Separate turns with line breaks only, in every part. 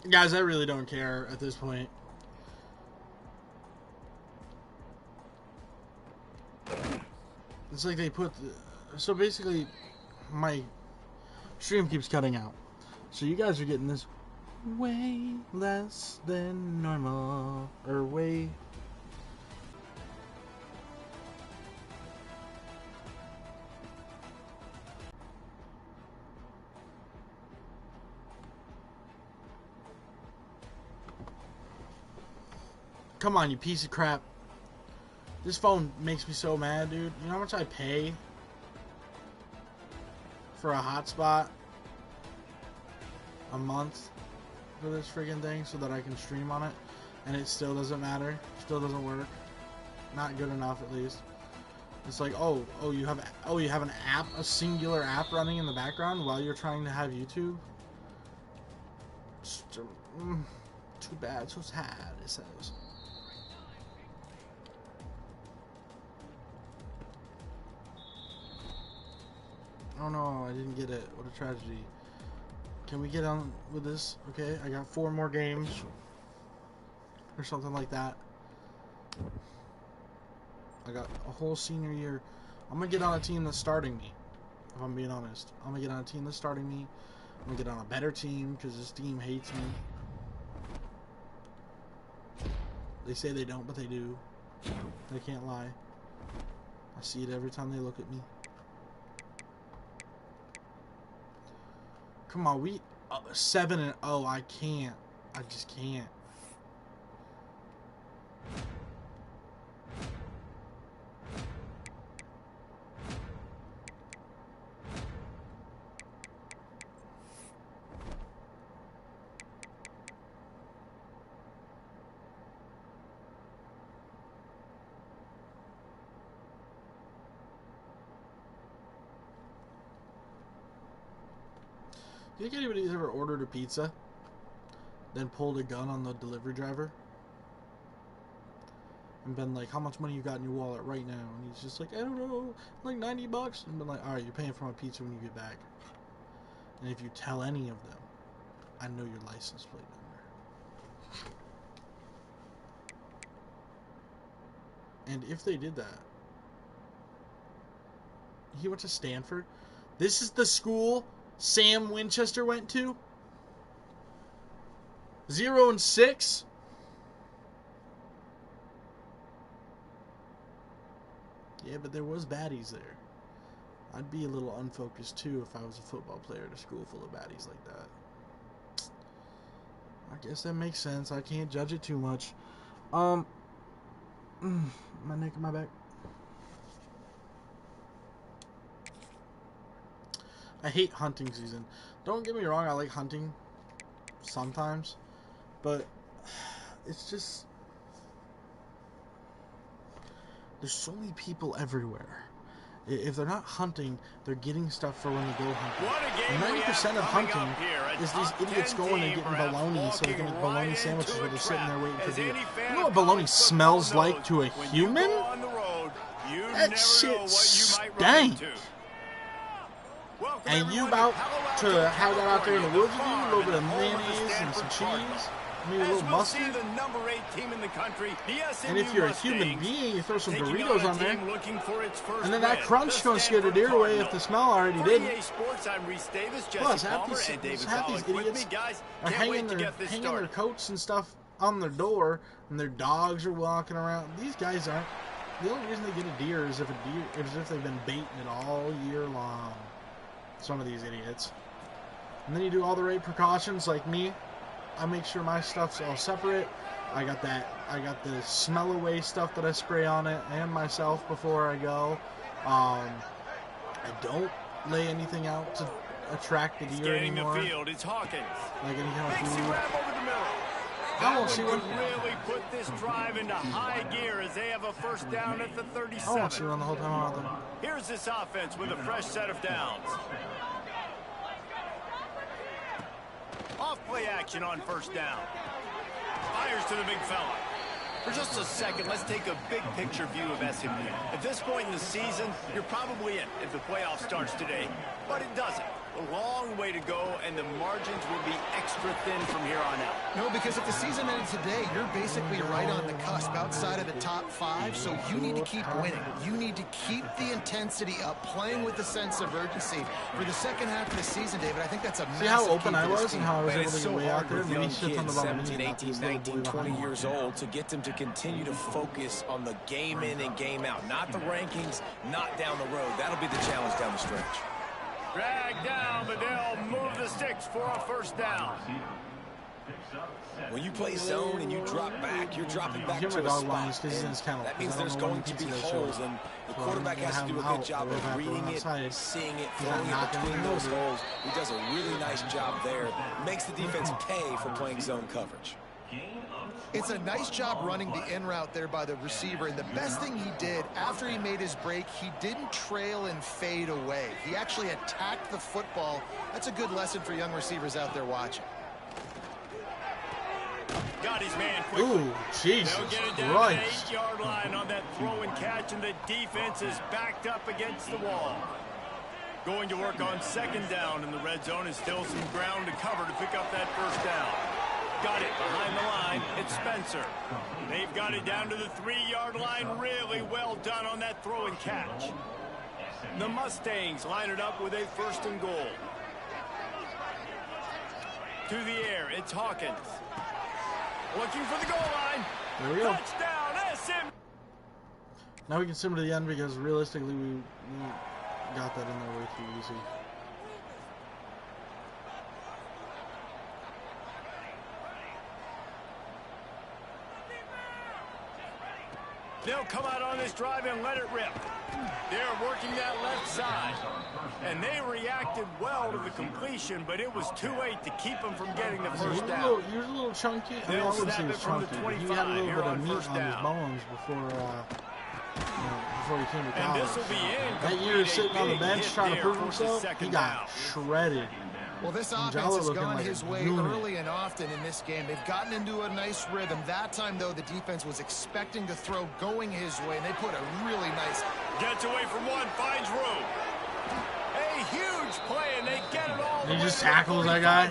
Guys, I really don't care at this point. It's like they put... So basically, my stream keeps cutting out. So you guys are getting this way less than normal. Or way... Come on, you piece of crap. This phone makes me so mad, dude. You know how much I pay for a hotspot a month for this friggin' thing so that I can stream on it, and it still doesn't matter, still doesn't work. Not good enough, at least. It's like, oh, you have an app, a singular app running in the background while you're trying to have YouTube. Too bad, so sad. It says. Oh no, I didn't get it. What a tragedy. Can we get on with this? Okay, I got 4 more games. Or something like that. I got a whole senior year. I'm gonna get on a team that's starting me. If I'm being honest. I'm gonna get on a team that's starting me. I'm gonna get on a better team because this team hates me. They say they don't, but they do. They can't lie. I see it every time they look at me. Come on, we 7-0. I can't. I just can't. Do you think anybody's ever ordered a pizza, then pulled a gun on the delivery driver, and been like, how much money you got in your wallet right now? And he's just like, I don't know, like $90. And been like, alright, you're paying for my pizza when you get back. And if you tell any of them, I know your license plate number. And if they did that, he went to Stanford. This is the school Sam Winchester went to? 0-6? Yeah, but there was baddies there. I'd be a little unfocused too if I was a football player at a school full of baddies like that. I guess that makes sense. I can't judge it too much. My neck and my back. I hate hunting season. Don't get me wrong, I like hunting sometimes, but it's just, there's so many people everywhere. If they're not hunting, they're getting stuff for when they go hunting. 90% of hunting is these idiots going and getting bologna so they can make bologna sandwiches while they're sitting there waiting for deer. You know what bologna smells like to a human? That shit stank. And you about to have that out there in the woods with you, a little bit of mayonnaise and some cheese, maybe a little mustard. And if you're a human being, you throw some Doritos on there, and then that crunch gonna scare the deer away if the smell already didn't. Plus, half these idiots are hanging their coats and stuff on their door, and their dogs are walking around. These guys aren't. The only reason they get a deer is if they've been baiting it all year long. Some of these idiots. And then you do all the right precautions like me. I make sure my stuff's all separate. I got the smell away stuff that I spray on it and myself before I go. I don't lay anything out to attract the deer anymore. Like any kind of food. I won't see one.
Really put this drive into high gear as they have a first down at the 37.
I won't see one the whole time I'm out there.
Here's this offense with a fresh set of downs. Off play action on first down. Fires to the big fella. For just a second, let's take a big picture view of SMU. At this point in the season, you're probably in if the playoff starts today, but it doesn't. A long way to go, and the margins will be extra thin from here on out.
No, because if the season ended today, you're basically right on the cusp outside of the top 5, so you need to keep winning. You need to keep the intensity up, playing with a sense of urgency. For the second half of the season, David, I think that's a massive.
See how open I was and how I was able to get
so
way out there?
young kids, 17,
18,
18, 19, 20 years old, to get them to continue to focus on the game in and game out. Not the rankings, not down the road. That'll be the challenge down the stretch.
Drag down, but they'll move the sticks for a first down.
When you play zone and you drop back, you're dropping back to a spot. That means there's going to be holes, and the quarterback has to do a good job of reading it, seeing it, throwing it between those holes. He does a really nice job there. Makes the defense pay for playing zone coverage.
It's a nice job running the in route there by the receiver, and the best thing he did after he made his break, he didn't trail and fade away. He actually attacked the football. That's a good lesson for young receivers out there watching.
Got his man quickly.
Ooh, Jesus
They'll get it down
Christ.
to the 8-yard line on that throw and catch, and the defense is backed up against the wall. Going to work on second down in the red zone, and still some ground to cover to pick up that first down. Got it behind the line. It's Spencer. They've got it down to the 3-yard line. Really well done on that throw and catch. The Mustangs line it up with a first and goal. To the air, it's Hawkins. Looking for the goal line.
There we go.
Touchdown, SM.
Now we can sim to the end because realistically we got that in there way too easy.
They'll come out on this drive and let it rip. They're working that left side. And they reacted well to the completion, but it was too late to keep them from getting the first down.
He was a little chunky. I mean, I wouldn't say he was chunky, but he had a little bit of meat on his bones before he came to college. That year sitting on the bench trying to prove himself, he got shredded.
Well, this offense has gone his way early and often in this game. They've gotten into a nice rhythm. That time, though, the defense was expecting to throw going his way, and they put a really nice...
Gets away from one, finds room. A huge play, and they get it all the way.
He just tackles that guy.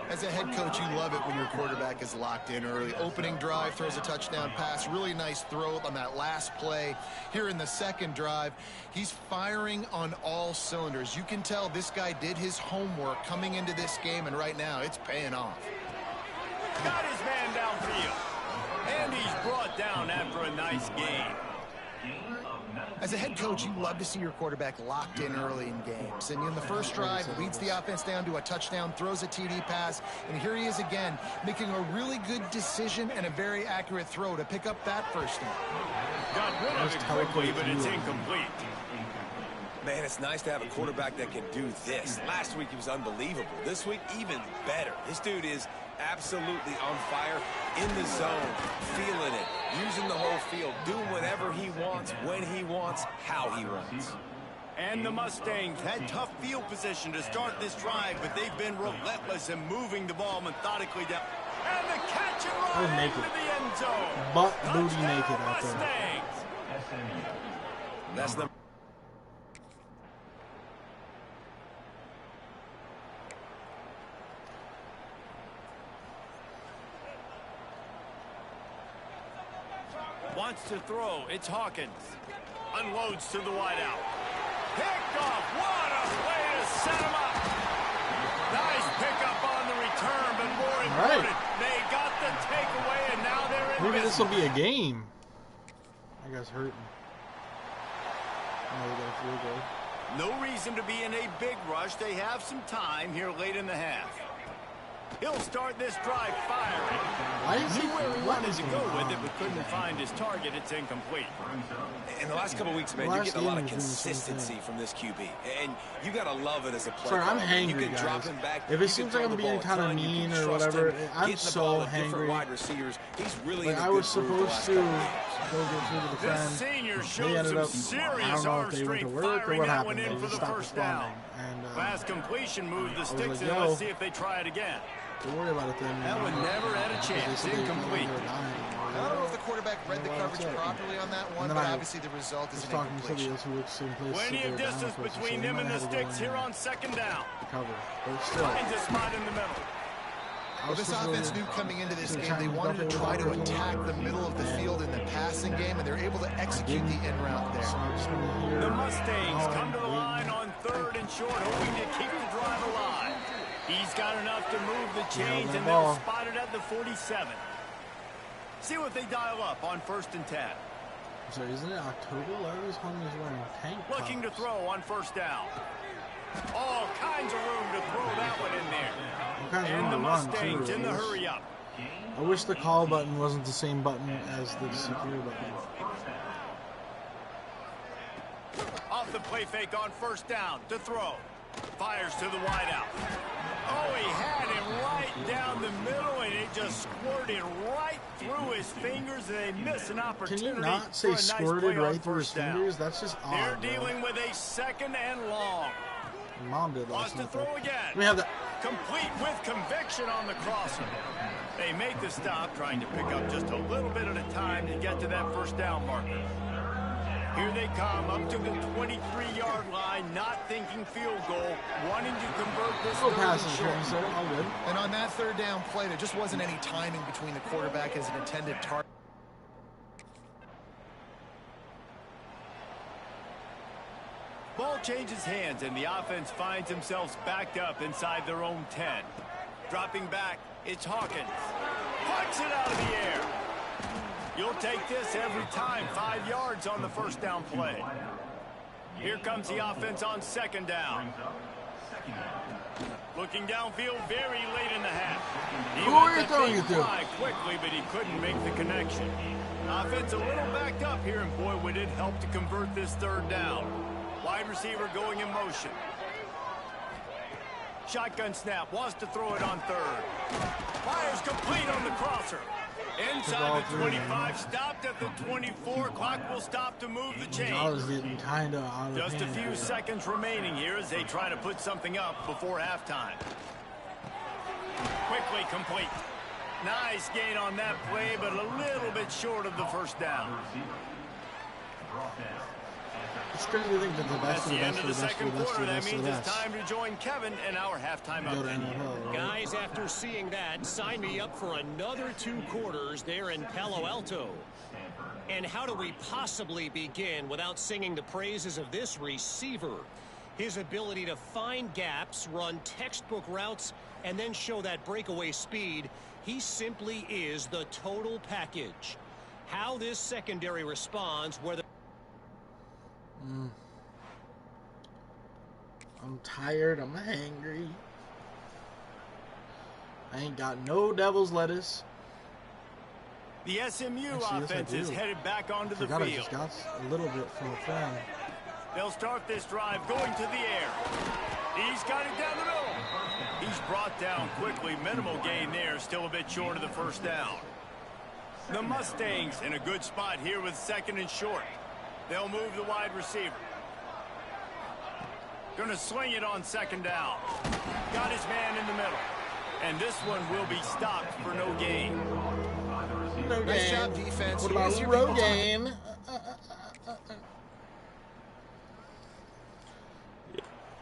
As a head coach, you love it when your quarterback is locked in early. Opening drive, throws a touchdown pass. Really nice throw on that last play. Here in the second drive, he's firing on all cylinders. You can tell this guy did his homework coming into this game, and right now it's paying off.
Got his man downfield. And he's brought down after a nice game.
As a head coach, you love to see your quarterback locked in early in games. And in the first drive, leads the offense down to a touchdown, throws a TD pass, and here he is again, making a really good decision and a very accurate throw to pick up that first down.
Got rid of it quickly, but it's incomplete.
Man, it's nice to have a quarterback that can do this. Last week he was unbelievable. This week, even better. This dude is absolutely on fire, in the zone, feeling it, using the whole field, doing whatever he wants, when he wants, how he wants.
And the Mustangs had tough field position to start this drive, but they've been relentless in moving the ball methodically down. And the catch and run into the end zone.
Butt booty naked out there.
Mustangs.
That's the...
Wants to throw. It's Hawkins. Unloads to the wideout. Picked off. What a play to set him up. Nice pickup on the return, but more important, they got the takeaway, and now they're in.
Maybe this will be a game. I guess hurting. Oh, we got a field goal.
No reason to be in a big rush. They have some time here late in the half. He'll start this drive firing.
Why is he
where he wanted to go with it, but couldn't find his target. It's incomplete.
In the last couple of weeks, man, you're getting a lot of consistency from this QB. And you got to love it as a player.
Sorry, I'm hangry, guys. If it seems like I'm being kind of mean or whatever, I'm so hangry. Like, I was supposed to go get through to the friend. They ended up, I don't know if they went to work or what happened. They just stopped responding. And
last completion moved the sticks, and let's see if they try it again.
Don't worry about it then.
That one never had a chance. Incomplete.
I don't know if the quarterback read the coverage properly on that one, but obviously the result is an incompletion.
Plenty of distance between them and the sticks here on second down.
Cover, but still.
Finds a spot in the middle.
Well, this offense knew coming into this game they wanted to try to attack the middle of the field in the passing game, and they're able to execute the in route there.
The Mustangs come to the line on 3rd and short, hoping to keep the drive alive. He's got enough to move the chains, and they'll spot it at the 47. See what they dial up on 1st and 10.
So isn't it October? A lot of these homies wearing tank tops.
Looking to throw on 1st down. All kinds of room to throw that one in there.
All kinds of room
And the
to run,
Mustangs
too,
in the hurry up.
I wish the call button wasn't the same button as the secure button.
Off the play fake on 1st down to throw. Fires to the wideout. Oh, he had him right down the middle, and it just squirted right through his fingers, and they miss an opportunity.
Can you not say squirted right through his fingers? That's just odd.
They're dealing with a 2nd and long.
My mom did
Wants
last
to
night.
throw again.
We have that.
Complete with conviction on the crosser. They make the stop, trying to pick up just a little bit at a time to get to that 1st down marker. Here they come up to the 23-yard line, not thinking field goal, wanting to convert this third and short.
All good.
And on that 3rd down play, there just wasn't any timing between the quarterback as an intended target.
Ball changes hands, and the offense finds themselves backed up inside their own 10. Dropping back, it's Hawkins. Punts it out of the air. You'll take this every time. 5 yards on the 1st down play. Here comes the offense on 2nd down. Looking downfield very late in the half. He let the thing fly quickly, but he couldn't make the connection. Offense a little backed up here, and boy, would it help to convert this 3rd down. Wide receiver going in motion. Shotgun snap, wants to throw it on 3rd. Fires complete on the crosser. Inside the 25, stopped at the 24. Clock will stop to move the chain. Just a few seconds remaining here as they try to put something up before halftime. Quickly complete. Nice gain on that play, but a little bit short of the 1st down.
It's crazy to think that the best
of the end of the second quarter, that means it's time to join Kevin in our halftime update.
Guys, after seeing that, sign me up for another 2 quarters there in Palo Alto. And how do we possibly begin without singing the praises of this receiver? His ability to find gaps, run textbook routes, and then show that breakaway speed. He simply is the total package. How this secondary responds, whether
I'm tired. I'm hangry. I ain't got no devil's lettuce.
The SMU offense is headed back onto the field.
I just got a little bit from a friend.
They'll start this drive going to the air. He's got it down the middle. He's brought down quickly. Minimal gain there. Still a bit short of the 1st down. The Mustangs in a good spot here with 2nd and short. They'll move the wide receiver. Gonna swing it on 2nd down. Got his man in the middle. And this one will be stopped for no gain.
Nice job, defense.
What about the road game?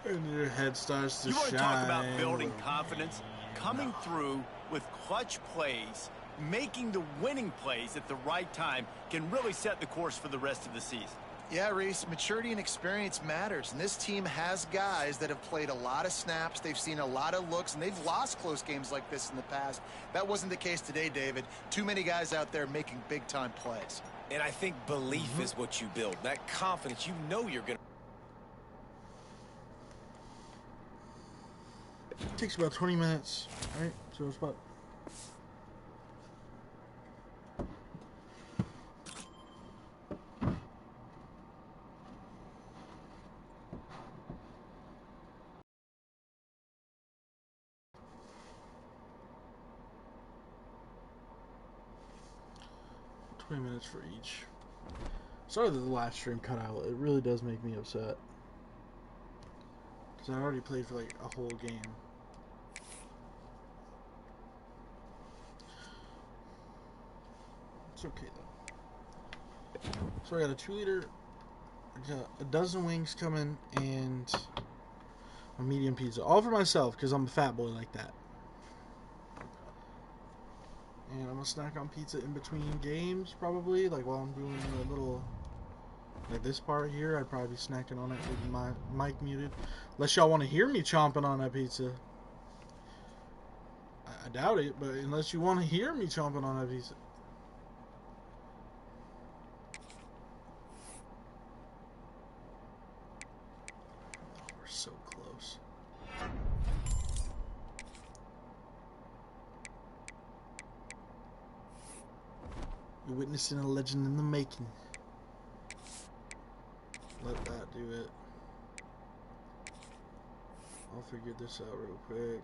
And your head starts to shine.
You want to talk about building confidence? Coming through with clutch plays, making the winning plays at the right time can really set the course for the rest of the season.
Yeah, Reese, maturity and experience matters, and this team has guys that have played a lot of snaps, they've seen a lot of looks, and they've lost close games like this in the past. That wasn't the case today, David. Too many guys out there making big-time plays.
And I think belief is what you build, that confidence. You know you're going to.
It takes about 20 minutes. All right, so it's about... minutes for each. Sorry that the live stream cut out. It really does make me upset. Because I already played for like a whole game. It's okay though. So I got a 2-liter, I got a dozen wings coming, and a medium pizza. All for myself, because I'm a fat boy like that. And I'm gonna snack on pizza in between games, probably. Like while I'm doing a little, like this part here, I'd probably be snacking on it with my mic muted. Unless y'all want to hear me chomping on that pizza. I doubt it, but unless you want to hear me chomping on that pizza. Oh, we're so close. You're witnessing a legend in the making. Let that do it. I'll figure this out real quick.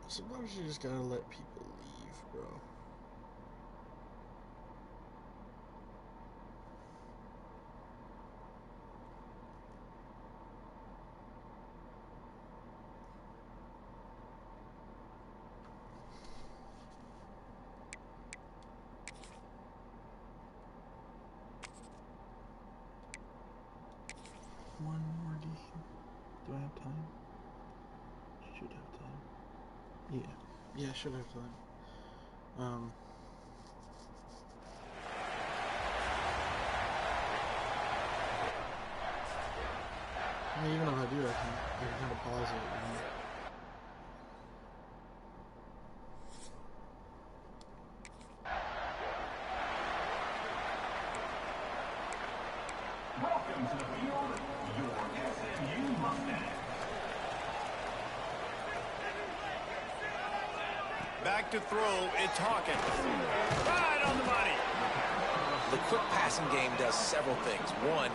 Sometimes you just gotta let people leave, bro. One more game. Do I have time? Should have time. Yeah, should have time. I mean, even if I do, I can kind of pause it. You know?
Welcome to the field, your SMU Mustangs.
Back to throw, it's Hawkins. Right on the money.
The quick passing game does several things. One,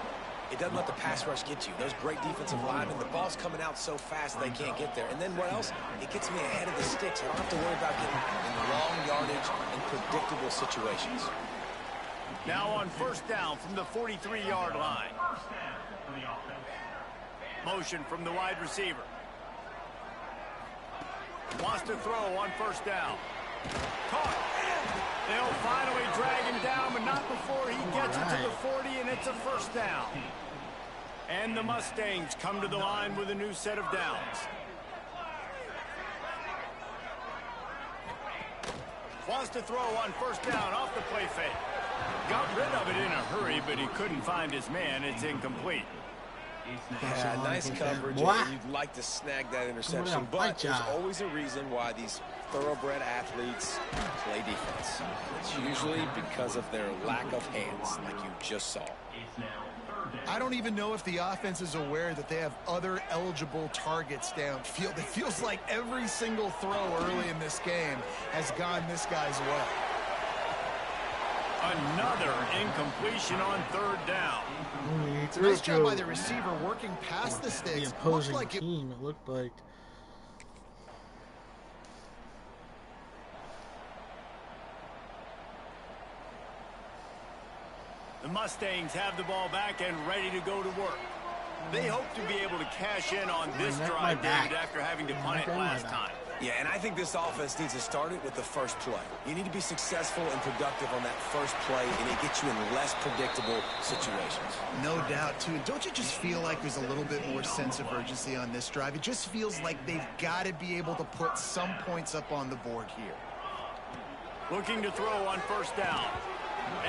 it doesn't let the pass rush get you. There's great defensive linemen. The ball's coming out so fast they can't get there. And then what else? It gets me ahead of the sticks. I don't have to worry about getting in long yardage and predictable situations.
Now on first down from the 43-yard line. Motion from the wide receiver. Wants to throw on first down. Caught. They'll finally drag him down, but not before he gets it to the 40, and it's a first down. And the Mustangs come to the line with a new set of downs. Wants to throw on first down off the play fake. Got rid of it in a hurry, but he couldn't find his man. It's incomplete.
Yeah, nice coverage. You'd like to snag that interception, but there's always a reason why these thoroughbred athletes play defense. It's usually because of their lack of hands, like you just saw.
I don't even know if the offense is aware that they have other eligible targets downfield. It feels like every single throw early in this game has gone this guy's way.
Another incompletion on third down.
It's a nice job by the receiver working past the sticks.
The opposing team, it looked like.
The Mustangs have the ball back and ready to go to work. They hope to be able to cash in on this drive, David, after having to punt it last time.
Yeah, and I think this offense needs to start it with the first play. You need to be successful and productive on that first play, and it gets you in less predictable situations.
No doubt, too. Don't you just feel like there's a little bit more sense of urgency on this drive? It just feels like they've got to be able to put some points up on the board here.
Looking to throw on first down.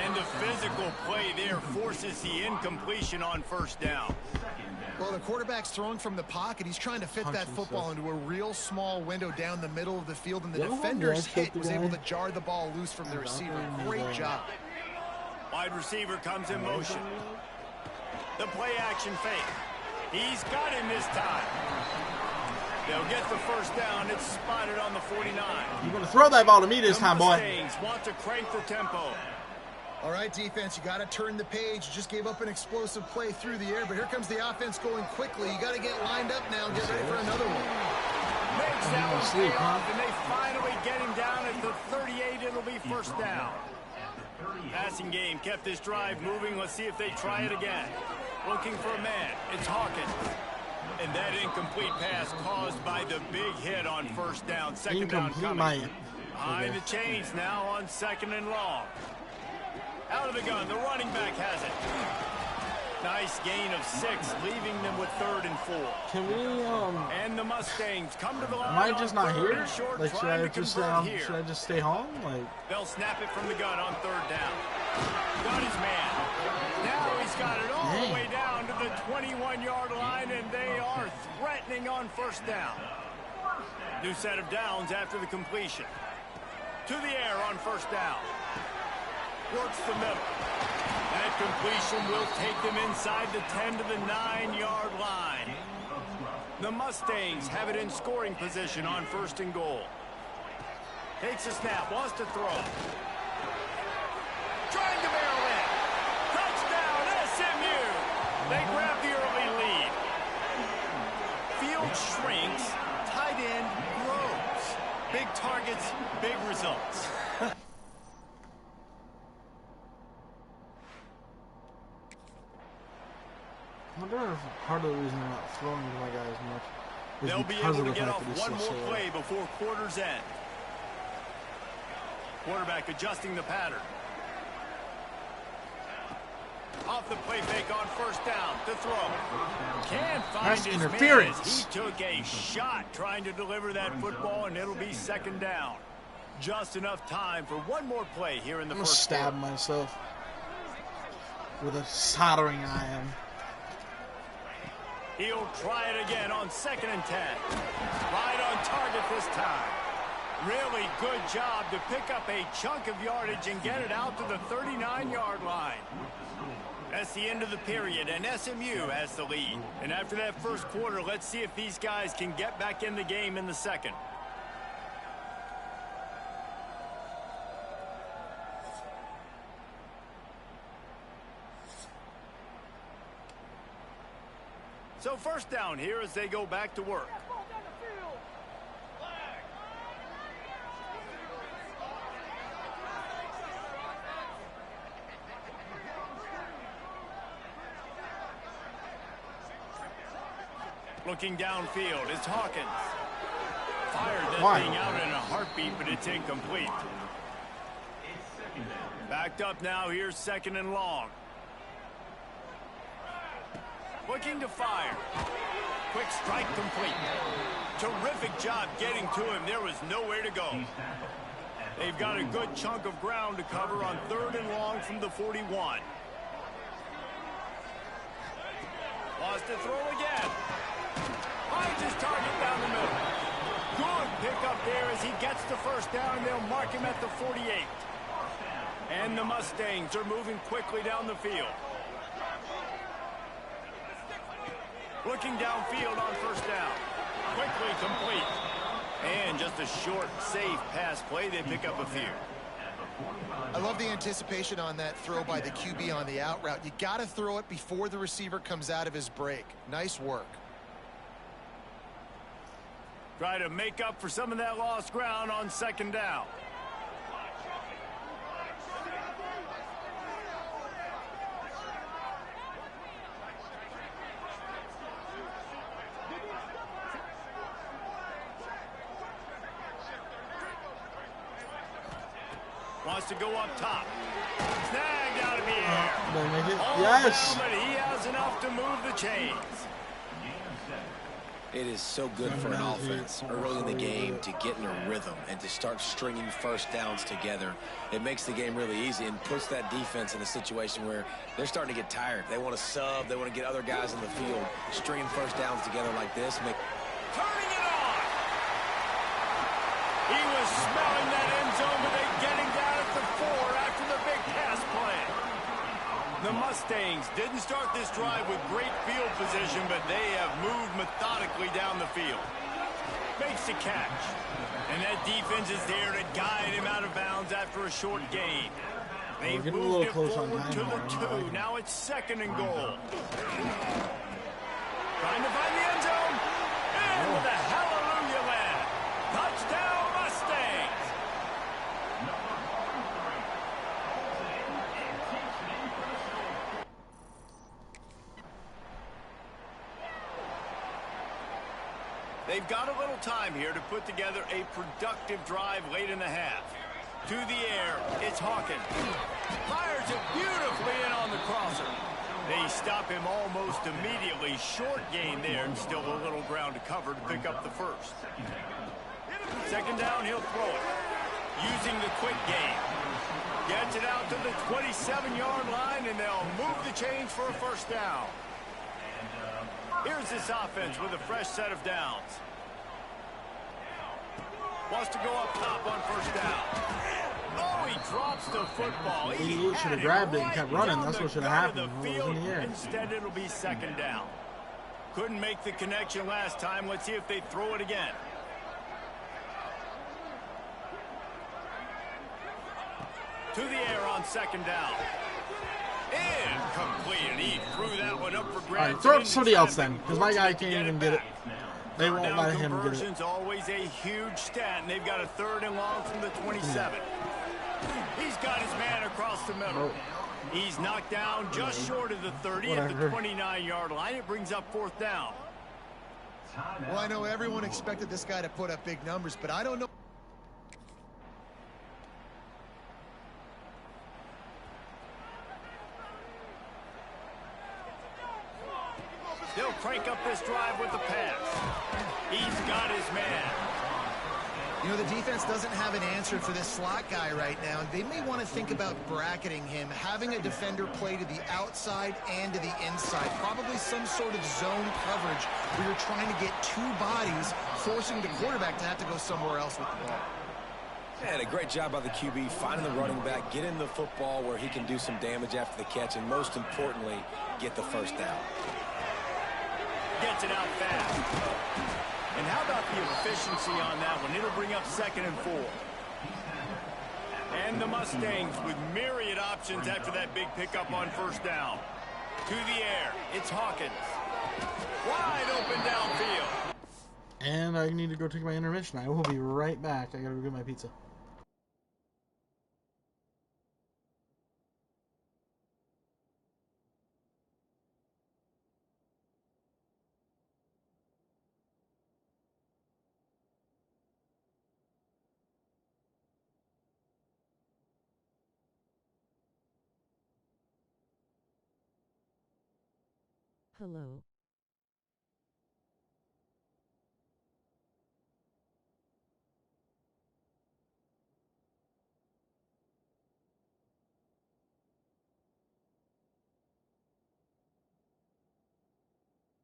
And the physical play there forces the incompletion on first down.
Well, the quarterback's throwing from the pocket. He's trying to fit that football into a real small window down the middle of the field, and the defender's hit was able to jar the ball loose from the receiver. Great job.
Wide receiver comes in motion. The play action fake. He's got him this time. They'll get the first down. It's spotted on the 49.
You're going to throw that ball to me this time, boy.
The Mustangs want to crank the tempo.
All right, defense, you got to turn the page. You just gave up an explosive play through the air, but here comes the offense going quickly. You got to get lined up now and get ready for another one.
Makes that one pay off, and they finally get him down at the 38. It'll be first down. Passing game kept this drive moving. Let's see if they try it again. Looking for a man. It's Hawkins. And that incomplete pass caused by the big hit on first down. Second down coming. Behind the chains now on second and long. Out of the gun, the running back has it. Nice gain of 6, leaving them with 3rd and 4.
Can we,
And the Mustangs come to the line.
am I just not here?
Short,
Like, should I just stay home? Like,
they'll snap it from the gun on 3rd down. Got his man. Now he's got it all the way down to the 21-yard line, and they are threatening on first down. New set of downs after the completion. To the air on first down. Works the middle. That completion will take them inside the 10 to the 9-yard line. The Mustangs have it in scoring position on 1st and goal. Takes a snap, wants to throw. Trying to barrel in. Touchdown, SMU. They grab the early lead. Field shrinks, tight end grows. Big targets, big results.
I wonder if part of the reason I'm not throwing to my guy as much is
they'll be
because
able
of
to
the
get
fact
off
that he's
one
so
more play before quarter's end. Quarterback adjusting the pattern. Off the play fake on first down to throw. Can't find his
interference.
man as he took a shot trying to deliver that football, and it'll be 2nd down. Just enough time for one more play here in the first quarter.
I'm gonna stab myself with a soldering iron.
He'll try it again on 2nd and 10. Right on target this time. Really good job to pick up a chunk of yardage and get it out to the 39-yard line. That's the end of the period, and SMU has the lead. And after that first quarter, let's see if these guys can get back in the game in the second. So first down here as they go back to work. Looking downfield, it's Hawkins. Fired that thing out in a heartbeat, but it's incomplete. Backed up now, here's 2nd and long. Looking to fire. Quick strike complete. Terrific job getting to him. There was nowhere to go. They've got a good chunk of ground to cover on 3rd and long from the 41. Lost to throw again. Finds his target down the middle. Good pickup there as he gets the first down. They'll mark him at the 48. And the Mustangs are moving quickly down the field. Looking downfield on first down. Quickly complete. And just a short, safe pass play. They pick up a few.
I love the anticipation on that throw by the QB on the out route. You got to throw it before the receiver comes out of his break. Nice work.
Try to make up for some of that lost ground on 2nd down. Wants to go up top. Snagged out of the air.
Yes.
But he has enough to move the chains.
It is so good for an offense early in the game to get in a rhythm and to start stringing first downs together. It makes the game really easy and puts that defense in a situation where they're starting to get tired. They want to sub. They want to get other guys in the field. Stringing first downs together like this.
Turning it on. He was smelling that end zone, but they get him down at the 4 after the big pass play. The Mustangs didn't start this drive with great field position, but they have moved methodically down the field. Makes the catch. And that defense is there to guide him out of bounds after a short gain. They've moved it forward to the 2. Now it's 2nd and goal. Trying to find the end zone. And with a hallelujah land. Touchdown Mustangs. They've got a little time here to put together a productive drive late in the half. To the air, it's Hawkins. Fires it beautifully in on the crosser. They stop him almost immediately. Short gain there, and still a little ground to cover to pick up the first. 2nd down, he'll throw it. Using the quick game. Gets it out to the 27-yard line, and they'll move the chains for a first down. Here's this offense with a fresh set of downs. Wants to go up top on first down. Oh, he drops the football. He
should have grabbed it and kept running. That's what should have happened. It was in the air.
Instead, it'll be 2nd down. Couldn't make the connection last time. Let's see if they throw it again. To the air on 2nd down. Incomplete, and he threw that one up for grabs.
All right, throw it to somebody else then, because my guy can't even get it. They won't let him get it.
Conversion's always a huge stat, and they've got a 3rd and long from the 27. He's got his man across the middle. He's knocked down just short of the 30 at the 29-yard line. It brings up 4th down.
Well, I know everyone expected this guy to put up big numbers, but I don't know.
They'll crank up this drive with the pass. He's got his man.
You know, the defense doesn't have an answer for this slot guy right now, and they may want to think about bracketing him, having a defender play to the outside and to the inside. Probably some sort of zone coverage where you're trying to get 2 bodies, forcing the quarterback to have to go somewhere else with the ball.
And a great job by the QB, finding the running back, getting the football where he can do some damage after the catch, and most importantly, get the first down.
Gets it out fast. And how about the efficiency on that one? It'll bring up 2nd and 4. And the Mustangs with myriad options after that big pickup on first down. To the air, it's Hawkins. Wide open downfield.
And I need to go take my intermission. I will be right back. I gotta go get my pizza.
Hello.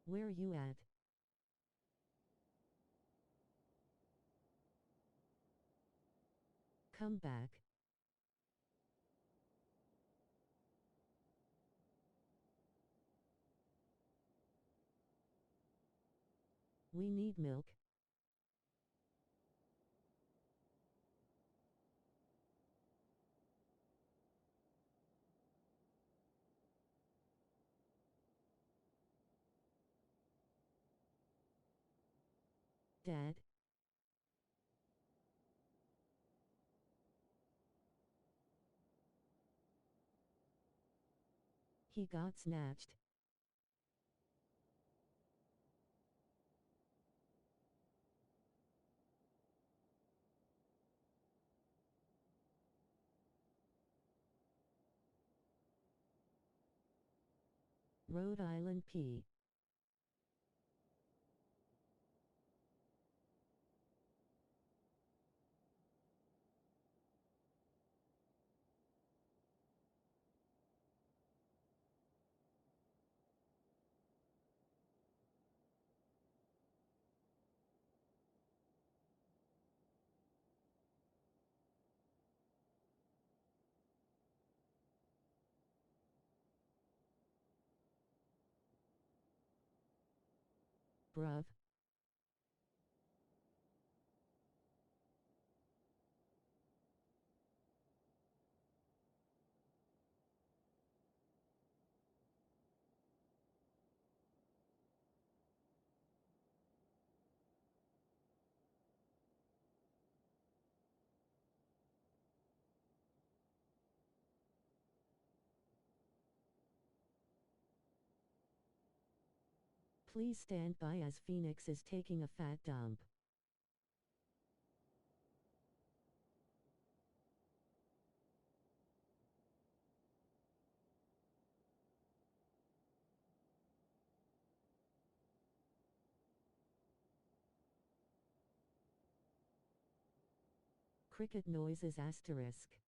Where you at? Come back. We need milk. Dad? He got snatched. Rhode Island P. Bruv. Please stand by as Phoenix is taking a fat dump. Cricket noises asterisk.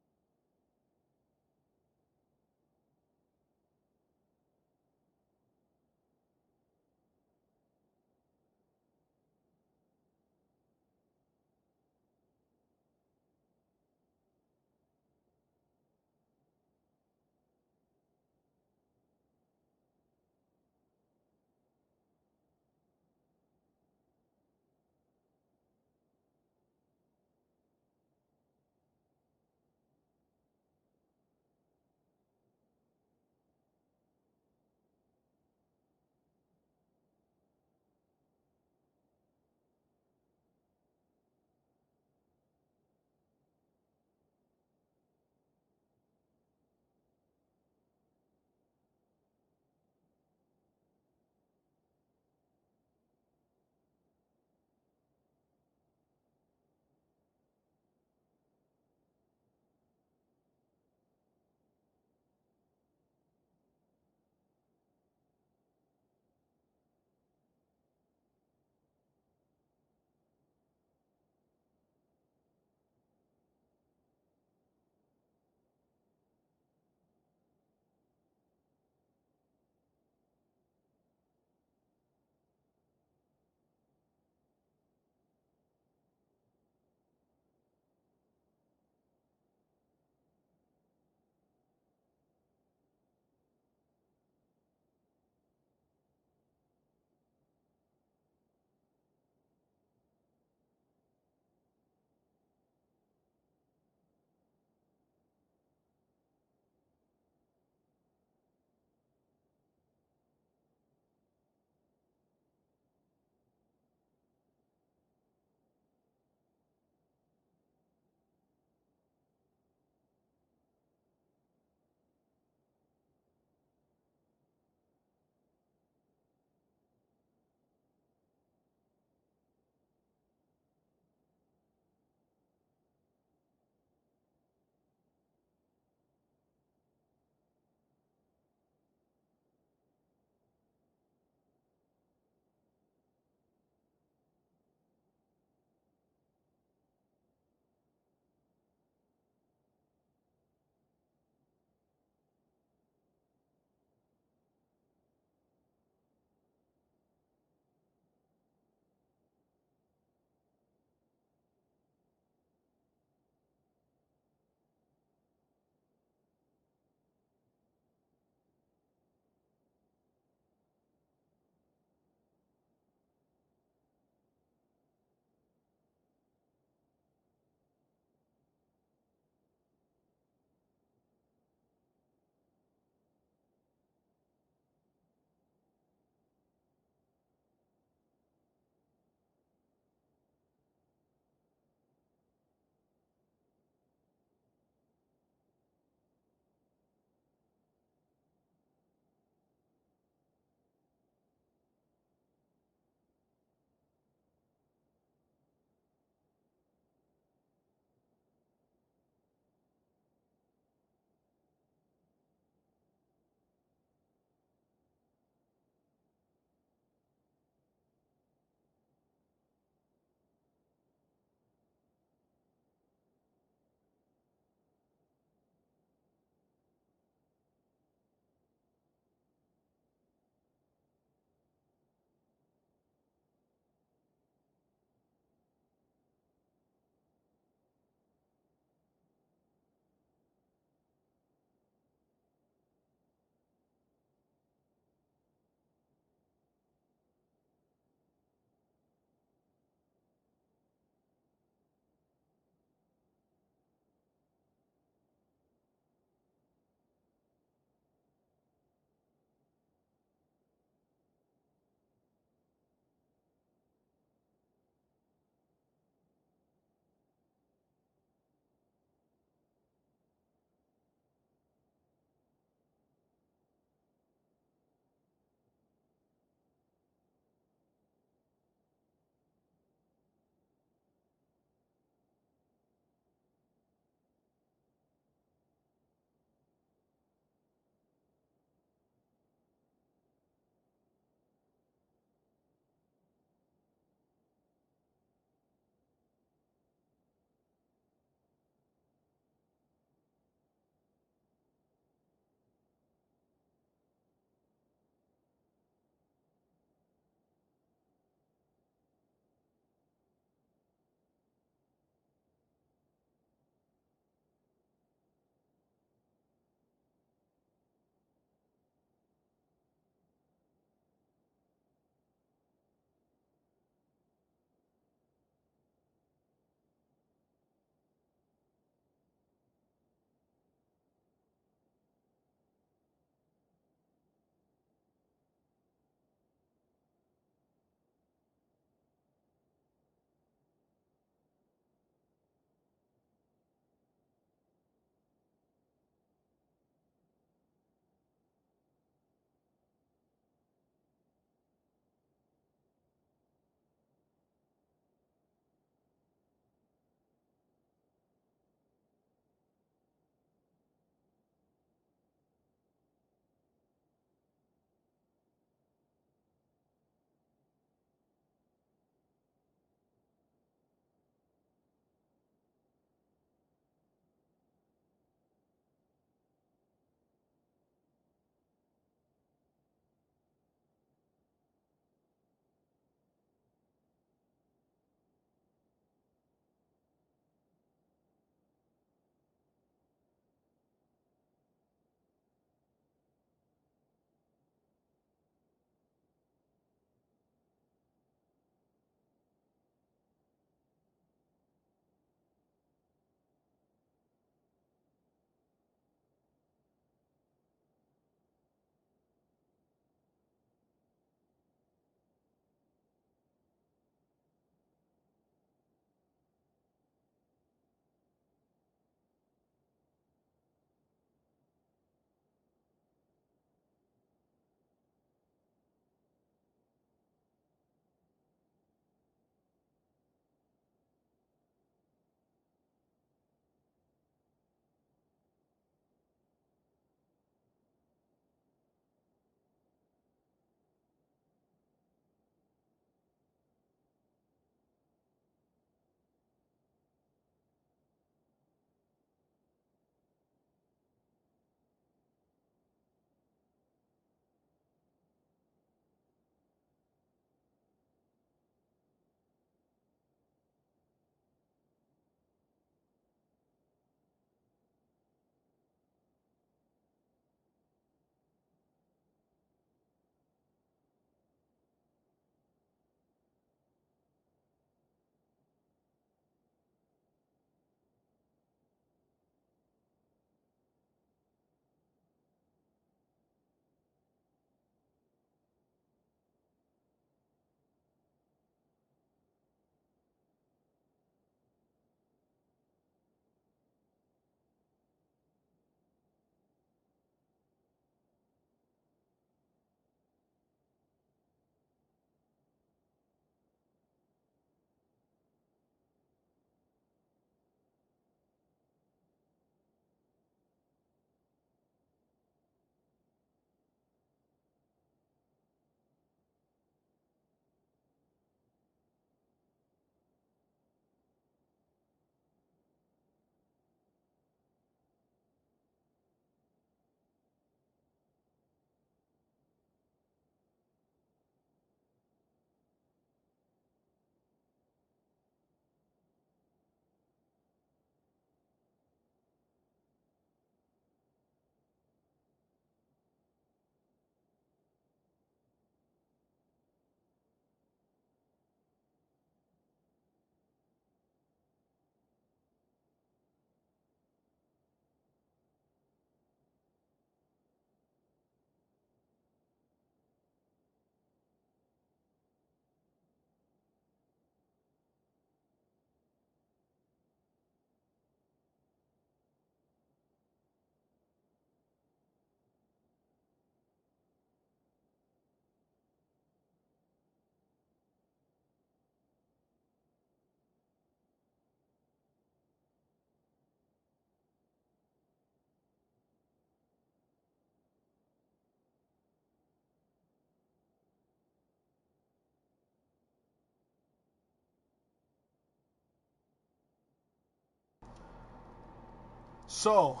So,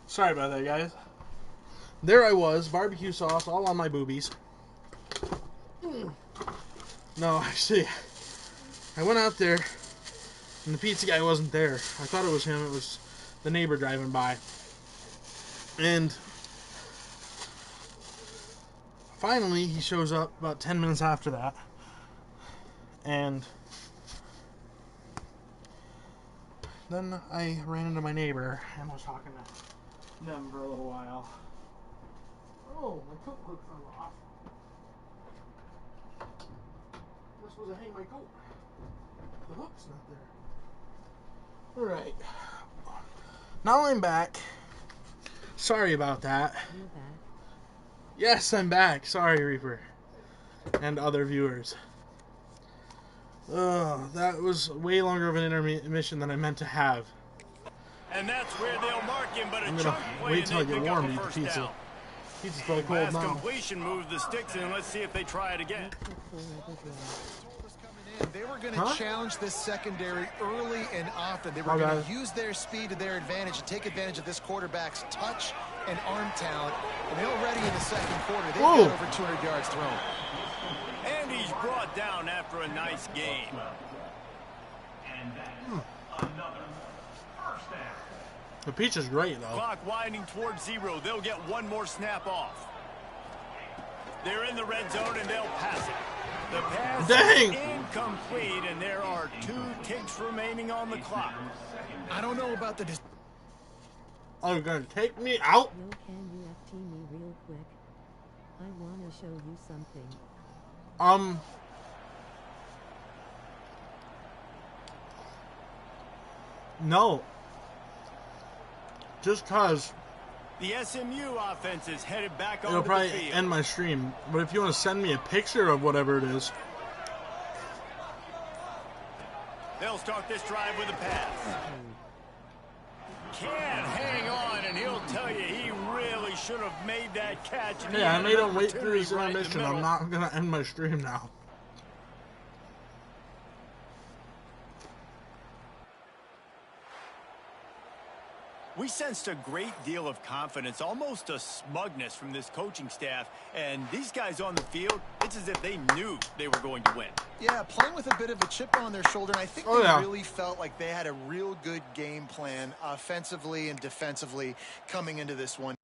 sorry about that, guys. There I was, barbecue sauce all on my boobies. No, actually, I went out there, and the pizza guy wasn't there. I thought it was him. It was the neighbor driving by. And finally, he shows up about 10 minutes after that. And then I ran into my neighbor and was talking to them for a little while. Oh, my coat hook fell off. I'm supposed to hang my coat. The hook's not there. Alright. Now I'm back. Sorry about that.
You're back.
Yes, I'm back. Sorry, Reaper. And other viewers. That was way longer of an intermission than I meant to have.
And that's where they'll mark him, but
I'm
a
gonna
chunk play
wait till I
and they
get
pick
warm
up
to
a
eat the
first
pizza.
down.
Pizza's probably cold
Pass
now.
completion moves the sticks in. Let's see if they try it again.
They were going to challenge this secondary early and often. They were going to use their speed to their advantage and take advantage of this quarterback's touch and arm talent. And already in the second quarter, they've got over 200 yards thrown.
And he's brought down after a nice game.
The pizza's great, though.
Clock winding towards 0. They'll get one more snap off. They're in the red zone, and they'll pass it. The pass is incomplete, and there are 2 ticks remaining on the clock.
I don't know about the...
Oh, you're going to take me out?
Yo, can you FT me real quick? I want to show you something.
No. Just cause
the SMU offense is headed back
it'll
onto
probably
the field.
end my stream. But if you want to send me a picture of whatever it is,
they'll start this drive with a pass. Can't hang on, and he'll tell you he really should have made that catch.
yeah, I made him wait through his intermission. I'm not gonna end my stream now.
We sensed a great deal of confidence, almost a smugness from this coaching staff. And these guys on the field, it's as if they knew they were going to win.
Yeah, playing with a bit of a chip on their shoulder. And I think they really felt like they had a real good game plan offensively and defensively coming into this one.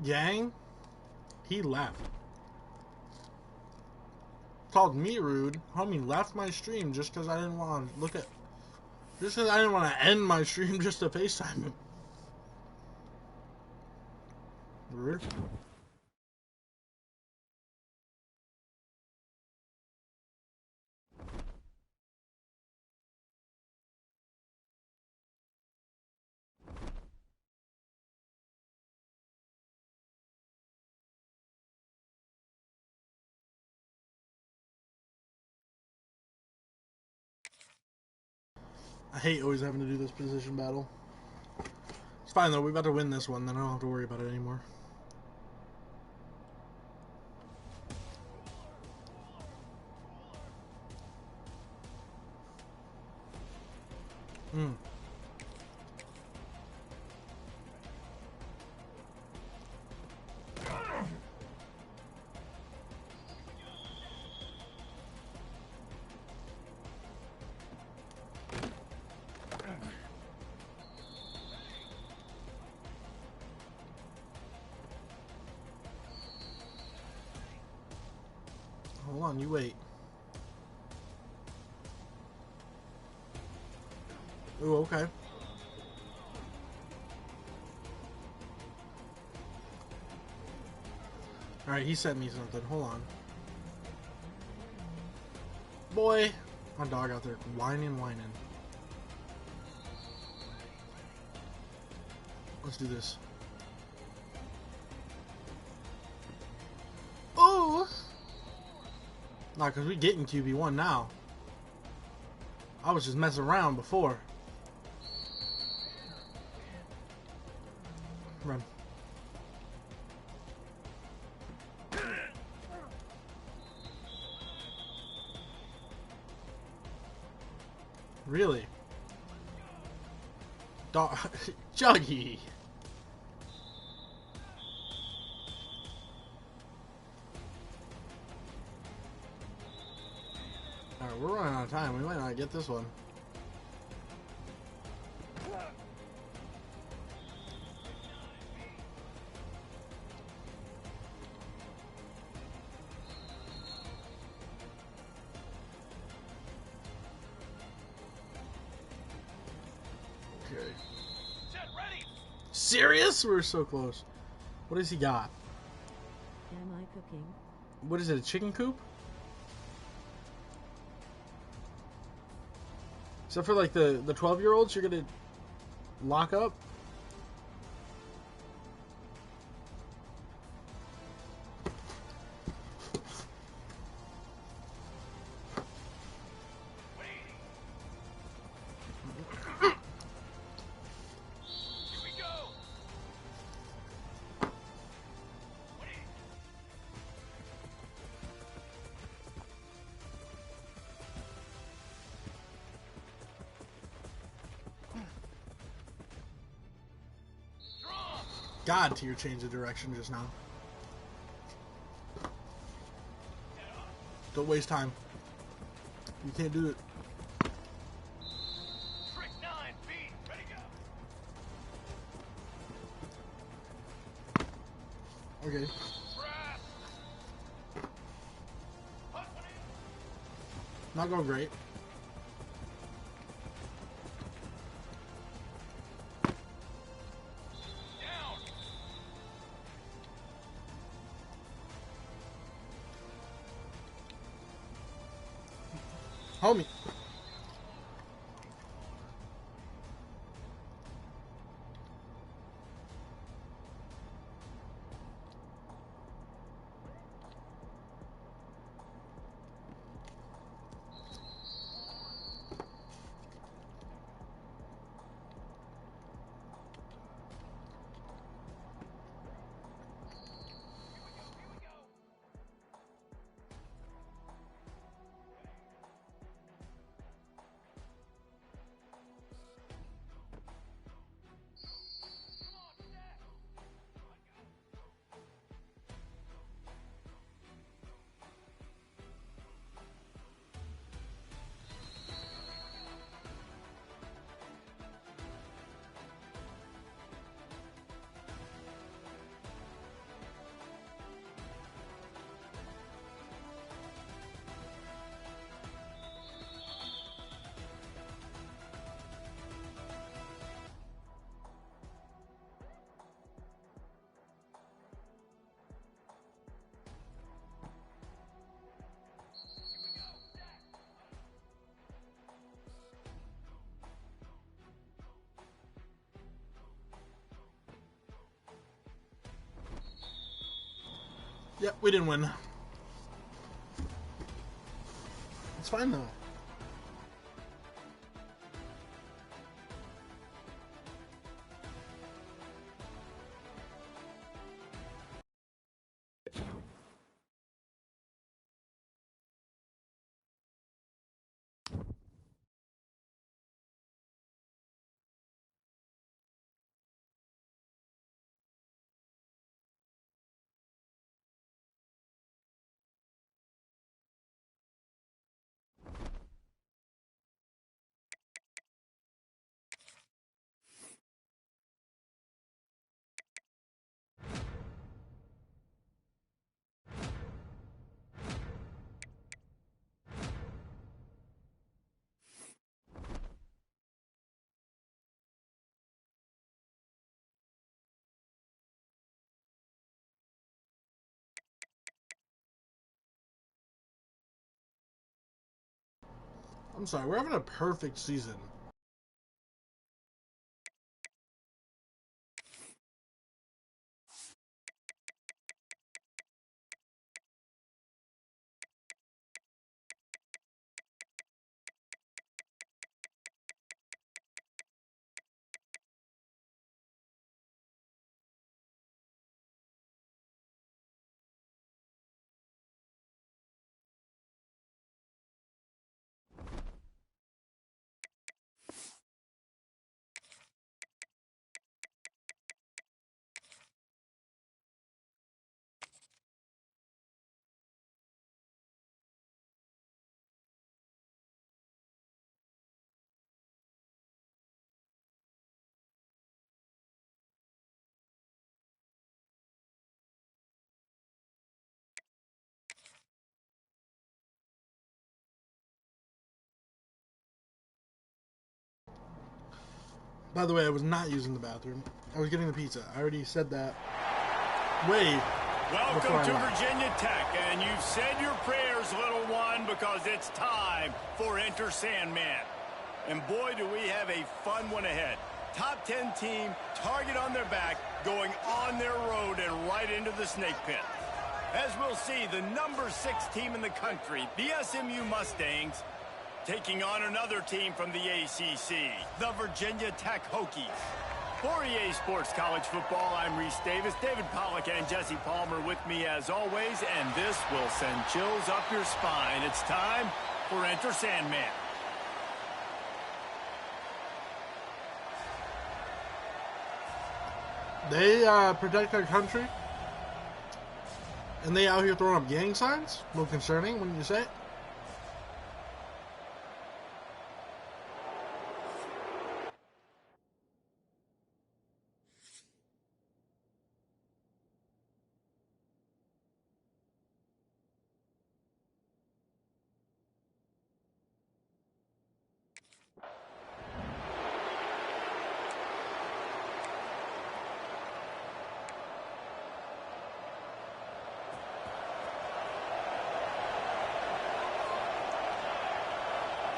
Yang? He left. Called me rude. Homie left my stream just because I didn't want to look at... Just because I didn't want to end my stream just to FaceTime him. Rude. I hate always having to do this position battle. It's fine though, we're about to win this one, then I don't have to worry about it anymore. Hold on, you wait. Ooh, okay. Alright, he sent me something. Hold on. Boy! My dog out there whining. Let's do this. Ooh! Nah, because we getting QB1 now. I was just messing around before. Run. Really? Dog. Juggy. Alright, we're running out of time. We might not get this one. Okay. Serious? We're so close. What has he got?
Am I cooking?
What is it, a chicken coop? Except for like the 12-year-olds you're gonna lock up? God, to your change of direction just now. Don't waste time. You can't do it. Okay. Not going great. Homie. Yep, we didn't win. It's fine though. I'm sorry, we're having a perfect season. By the way, I was not using the bathroom. I was getting the pizza. I already said that. Way.
Welcome to Virginia Tech, and you've said your prayers, little one, because it's time for Enter Sandman. And boy, do we have a fun one ahead. Top 10 team, target on their back, going on their road and right into the snake pit. As we'll see, the number 6 team in the country, the SMU Mustangs, taking on another team from the ACC, the Virginia Tech Hokies. For EA Sports College Football, I'm Reese Davis, David Pollack, and Jesse Palmer with me as always, and this will send chills up your spine. It's time for Enter Sandman.
They protect our country, and they out here throwing up gang signs. A little concerning, wouldn't you say?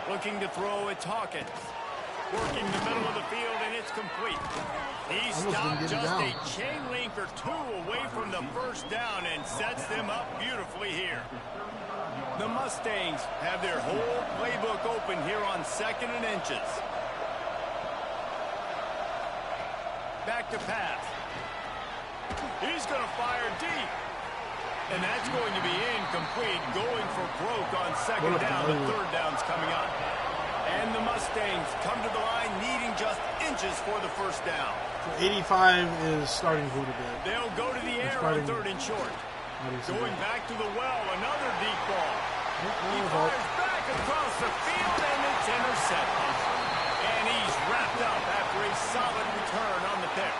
Looking to throw, it's Hawkins. Working the middle of the field, and it's complete. He stopped just a chain link or 2 away from the first down and sets them up beautifully here. The Mustangs have their whole playbook open here on 2nd and inches. Back to pass. He's going to fire deep. And that's going to be incomplete, going for broke on 2nd down. The 3rd down's coming up. And the Mustangs come to the line needing just inches for the first down.
So 85 is starting quarterback.
They'll go to the air on 3rd and short. Going back to the well, another deep ball. He fires back across the field, and it's intercepted. And he's wrapped up after a solid return on the pick.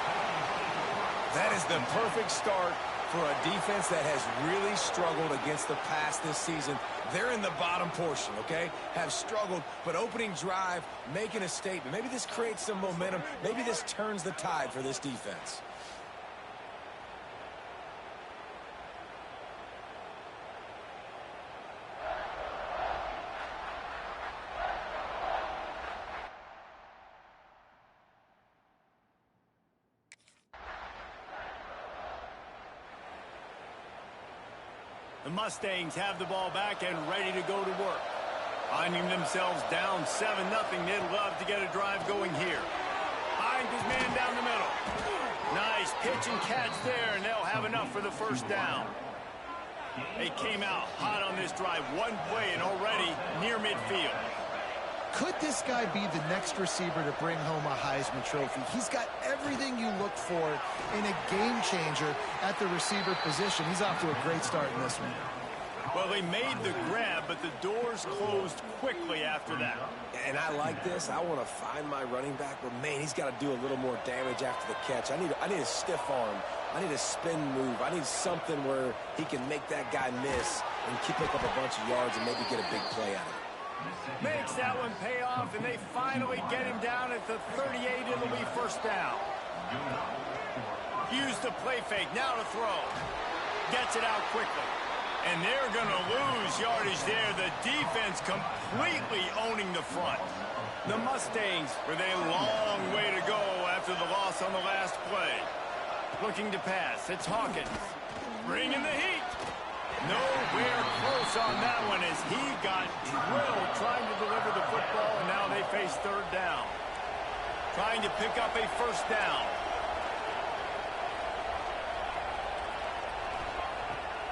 That is the perfect start for a defense that has really struggled against the pass this season. They're in the bottom portion, okay? Have struggled, but opening drive, making a statement. Maybe this creates some momentum. Maybe this turns the tide for this defense.
The Mustangs have the ball back and ready to go to work. Finding themselves down 7-0, they'd love to get a drive going here. Finds his man down the middle. Nice pitch and catch there, and they'll have enough for the first down. They came out hot on this drive. 1 play and already near midfield.
Could this guy be the next receiver to bring home a Heisman Trophy? He's got everything you look for in a game changer at the receiver position. He's off to a great start in this one.
Well, they made the grab, but the doors closed quickly after that.
And I like this. I want to find my running back, but, man, he's got to do a little more damage after the catch. I need a stiff arm. I need a spin move. I need something where he can make that guy miss and pick up a bunch of yards and maybe get a big play out of it.
Makes that one pay off, and they finally get him down at the 38. It'll be first down. Use the play fake. Now to throw. Gets it out quickly. And they're going to lose yardage there. The defense completely owning the front. The Mustangs with a long way to go after the loss on the last play. Looking to pass. It's Hawkins. Bringing the heat. Nowhere close on that one as he got drilled trying to deliver the football, and now they face 3rd down. Trying to pick up a first down.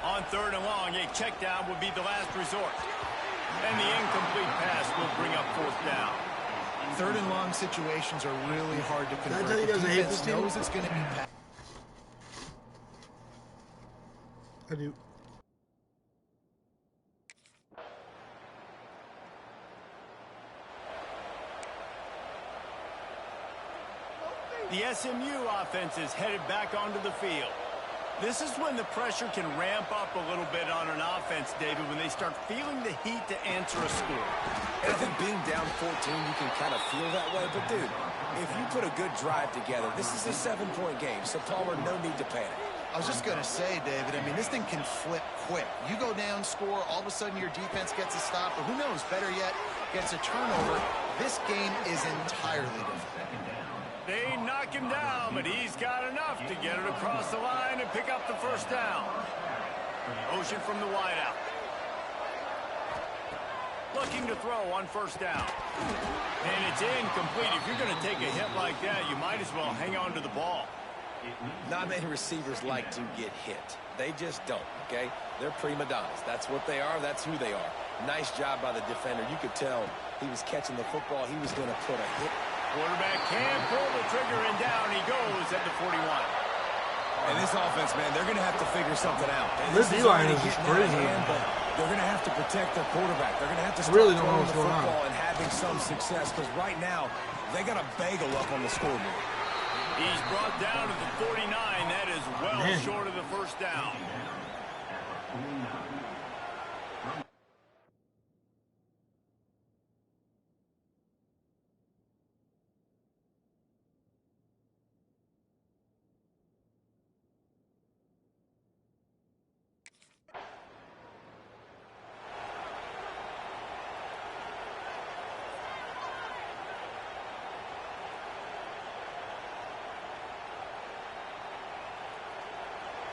On 3rd and long, a check down would be the last resort. And the incomplete pass will bring up 4th down.
3rd and long situations are really hard to convert.
Did I tell you guys I hate this team?
Knows it's going to be passed.
I do.
The SMU offense is headed back onto the field. This is when the pressure can ramp up a little bit on an offense, David, when they start feeling the heat to answer a score.
And I think being down 14, you can kind of feel that way. But, dude, if you put a good drive together, this is a 7-point game, so Palmer, no need to panic.
I was just going to say, David, I mean, this thing can flip quick. You go down, score, all of a sudden your defense gets a stop, or who knows, better yet, gets a turnover. This game is entirely different.
They knock him down, but he's got enough to get it across the line and pick up the first down. Motion from the wideout. Looking to throw on first down. And it's incomplete. If you're going to take a hit like that, you might as well hang on to the ball.
Not many receivers like to get hit. They just don't, okay? They're prima donnas. That's what they are. That's who they are. Nice job by the defender. You could tell he was catching the football. He was going to put a hit.
Quarterback can pull the trigger, and down he goes at the 41.
And this offense, man, they're going to have to figure something out.
This D-line is just crazy.
But they're going to have to protect their quarterback. They're going to have to start
really don't know
throwing
what's
the
going
football
on.
and having some success, because right now they got a bagel up on the scoreboard.
He's brought down to the 49. That is well short of the first down.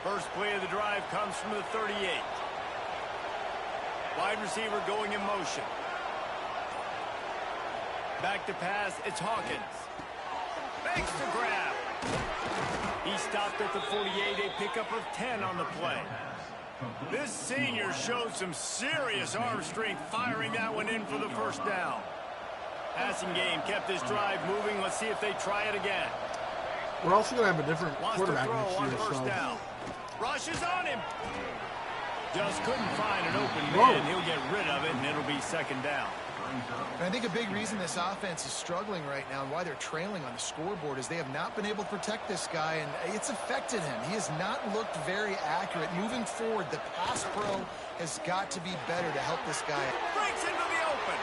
First play of the drive comes from the 38. Wide receiver going in motion. Back to pass, it's Hawkins. Makes the grab. He stopped at the 48, a pickup of 10 on the play. This senior showed some serious arm strength firing that one in for the first down. Passing game kept this drive moving. Let's see if they try it again.
We're also going to have a different quarterback
throw
next
on
year.
first down. Rushes on him. Just couldn't find an open
Whoa.
man. He'll get rid of it, and it'll be second down.
And I think a big reason this offense is struggling right now and why they're trailing on the scoreboard is they have not been able to protect this guy, and it's affected him. He has not looked very accurate. Moving forward, the pass pro has got to be better to help this guy.
Breaks into the open.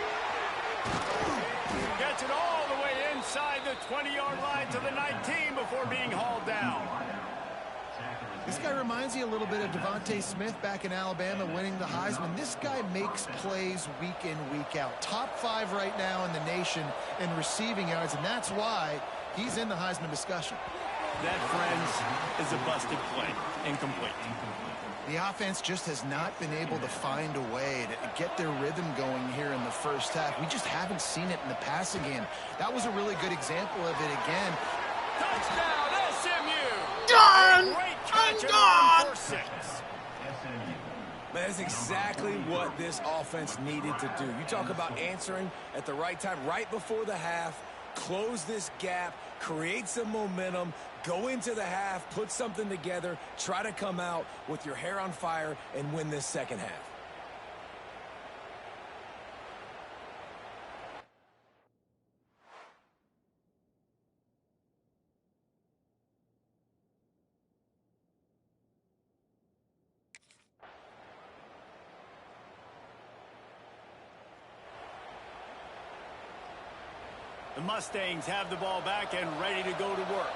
Gets it all the way inside the 20-yard line to the 19 before being hauled down.
This guy reminds you a little bit of Devontae Smith back in Alabama winning the Heisman. This guy makes plays week in, week out. Top 5 right now in the nation in receiving yards, and that's why he's in the Heisman discussion.
That, friends, is a busted play. Incomplete.
The offense just has not been able to find a way to get their rhythm going here in the first half. We just haven't seen it in the passing game. That was a really good example of it again.
Touchdown, SMU!
Done!
Great catch
I'm
for 6.
Man, that's exactly what this offense needed to do. You talk about answering at the right time, right before the half, close this gap, create some momentum, go into the half, put something together, try to come out with your hair on fire and win this second half.
The Mustangs have the ball back and ready to go to work.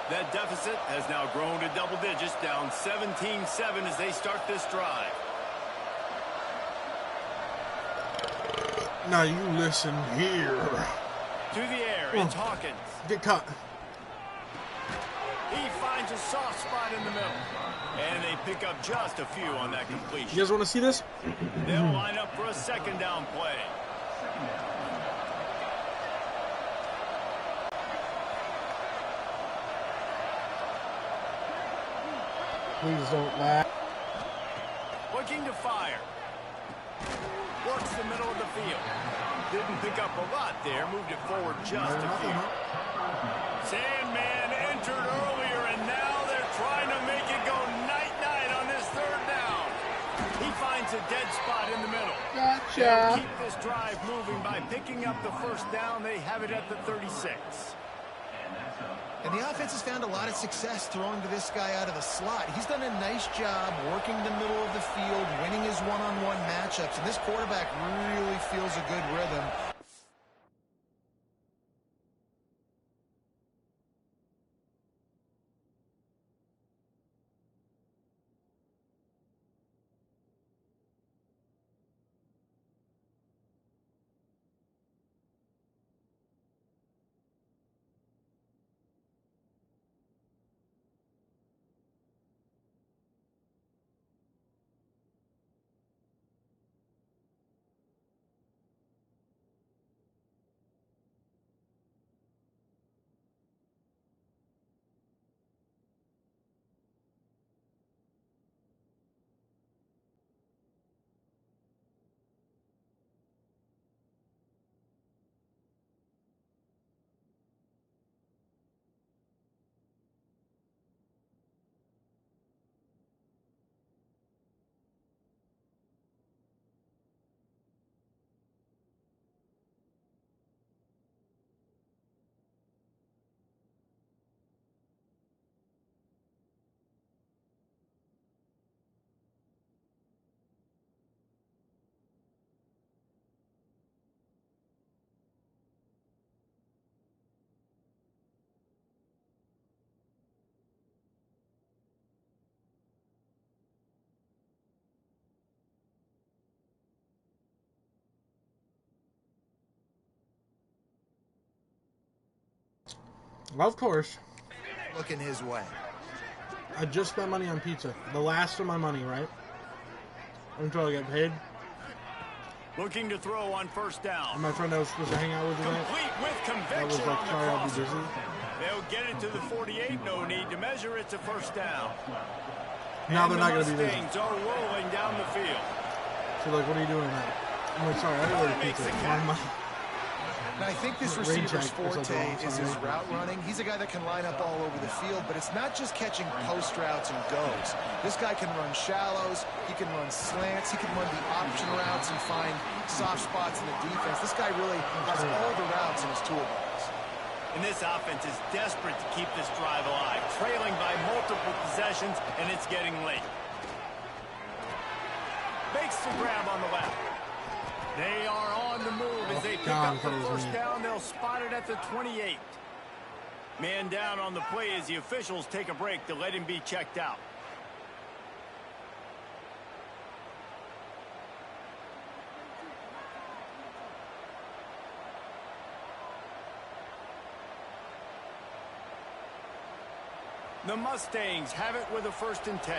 That deficit has now grown to double digits, down 17-7 as they start this drive.
Now you listen here.
To the air, it's Hawkins.
Get cut.
He finds a soft spot in the middle. And they pick up just a few on that completion.
You guys want to see this?
They'll line up for a second down play.
Please don't laugh.
Looking to fire. Works the middle of the field. Didn't pick up a lot there. Moved it forward just a few. Sandman entered earlier, and now they're trying to make it go night-night on this third down. He finds a dead spot in the middle.
Gotcha.
They'll keep this drive moving by picking up the first down. They have it at the 36.
And the offense has found a lot of success throwing to this guy out of the slot. He's done a nice job working the middle of the field, winning his one-on-one matchups, and this quarterback really feels a good rhythm.
Of course.
Looking his way.
I just spent money on pizza. The last of my money, right? Until I get paid.
Looking to throw on first down.
And my friend I was supposed to hang out with tonight.
Complete with conviction.
I was like,
on
sorry,
the
I'll be
crosser.
busy.
They'll get it to the 48. No need to measure. It's a first down.
Now they're not going to be busy.
Mustangs are rolling down the field.
So like, what are you doing now? I'm like, sorry, I didn't order pizza.
And I think this receiver's forte is his route running. He's a guy that can line up all over the field, but it's not just catching post routes and goes. This guy can run shallows, he can run slants, he can run the option routes and find soft spots in the defense. This guy really has all the routes in his toolbox.
And this offense is desperate to keep this drive alive, trailing by multiple possessions, and it's getting late. Makes the grab on the left. They are on the move as they pick up the first down. They'll spot it at the 28. Man down on the play as the officials take a break to let him be checked out. The Mustangs have it with a 1st and 10.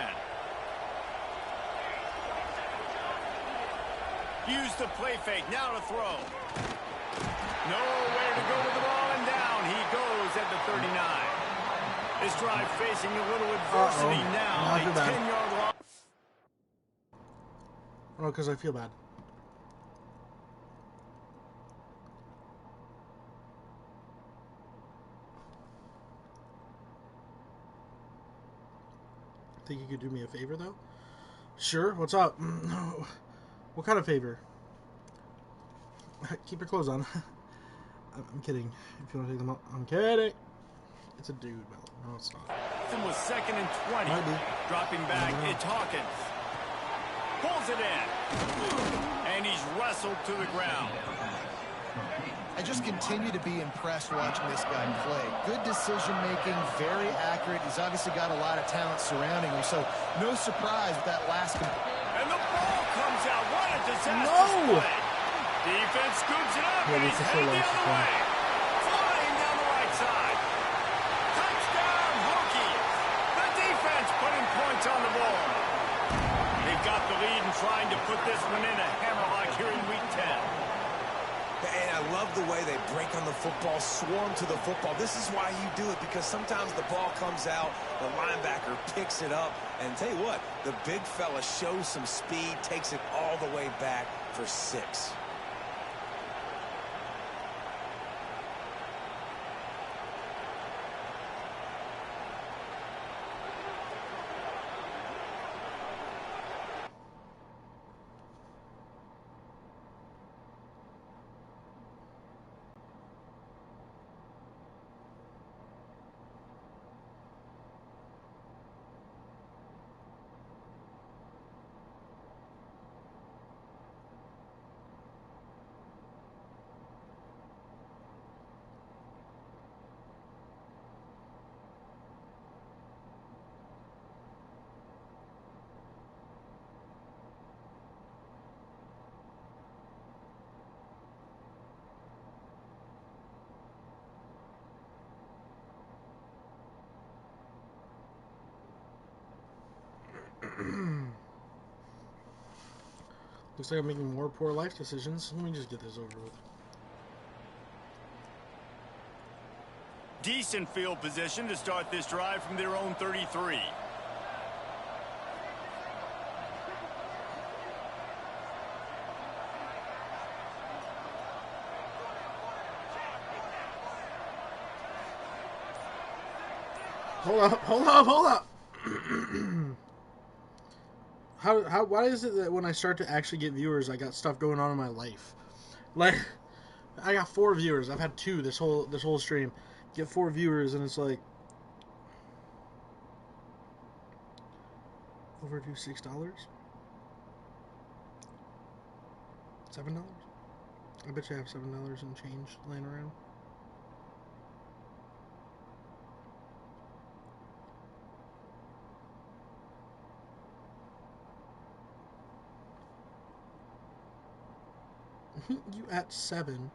Use the play fake, now to throw. Nowhere to go with the ball, and down he goes at the 39. This drive facing a little adversity now. A 10-yard loss.
Oh, because I feel bad. Think you could do me a favor, though? Sure, what's up? What kind of favor? Keep your clothes on. I'm kidding. If you want to take them off. I'm kidding. It's a dude, Mel. No, it's not.
It was 2nd and 20. Dropping back, it's Hawkins. Pulls it in. And he's wrestled to the ground.
I just continue to be impressed watching this guy play. Good decision-making, very accurate. He's obviously got a lot of talent surrounding him, so no surprise with that last...
And the ball comes out. What a disaster!
No!
Play. Defense scoops it up, and he's headed the other way. Flying down the right side. Touchdown, Hokies. The defense putting points on the ball. They've got the lead and trying to put this one in a hammerlock here in Week 10.
And I love the way they break on the football, swarm to the football. This is why you do it, because sometimes the ball comes out, the linebacker picks it up, and tell you what, the big fella shows some speed, takes it all the way back for 6.
Looks like I'm making more poor life decisions. Let me just get this over with.
Decent field position to start this drive from their own 33.
Hold up. Why is it that when I start to actually get viewers, I got stuff going on in my life? Like, I got 4 viewers. I've had 2 this whole stream. Get 4 viewers, and it's like overdue $6, $7. I bet you I have $7 in change laying around. You at 7.